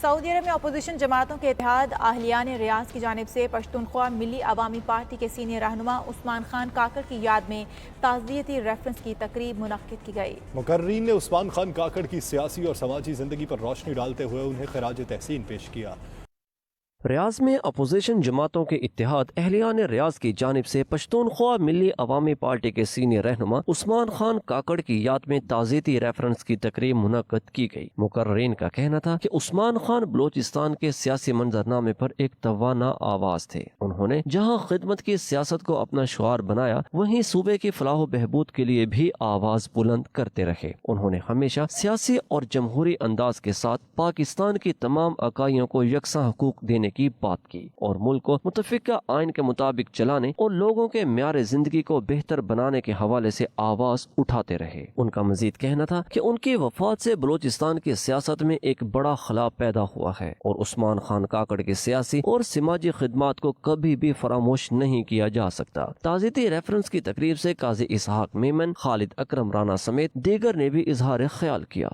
سعودی عرب میں اپوزیشن جماعتوں کے اتحاد اہلیان ریاض کی جانب سے پشتونخوا ملی عوامی پارٹی کے سینئر رہنما عثمان خان کاکڑ کی یاد میں تعزیتی ریفرنس کی تقریب منعقد کی گئی۔ مقررین نے عثمان خان کاکڑ کی سیاسی اور سماجی زندگی پر روشنی ڈالتے ہوئے انہیں خراج تحسین پیش کیا۔ ریاض میں اپوزیشن جماعتوں کے اتحاد اہلیان ریاض کی جانب سے پشتونخوا ملی عوامی پارٹی کے سینئر رہنما عثمان خان کاکڑ کی یاد میں تعزیتی ریفرنس کی تقریب منعقد کی گئی۔ مقررین کا کہنا تھا کہ عثمان خان بلوچستان کے سیاسی منظرنامے پر ایک توانا آواز تھے۔ انہوں نے جہاں خدمت کی سیاست کو اپنا شعار بنایا، وہیں صوبے کی فلاح و بہبود کے لیے بھی آواز بلند کرتے رہے۔ انہوں نے ہمیشہ سیاسی اور جمہوری انداز کے ساتھ پاکستان کی تمام اکائیوں کو یکساں حقوق دینے کی بات کی اور ملک کو متفقہ آئین کے مطابق چلانے اور لوگوں کے معیار زندگی کو بہتر بنانے کے حوالے سے آواز اٹھاتے رہے۔ ان کا مزید کہنا تھا کہ ان کی وفات سے بلوچستان کی سیاست میں ایک بڑا خلا پیدا ہوا ہے اور عثمان خان کاکڑ کی سیاسی اور سماجی خدمات کو کبھی بھی فراموش نہیں کیا جا سکتا۔ تعزیتی ریفرنس کی تقریب سے قاضی اسحاق میمن، خالد اکرم رانا سمیت دیگر نے بھی اظہار خیال کیا۔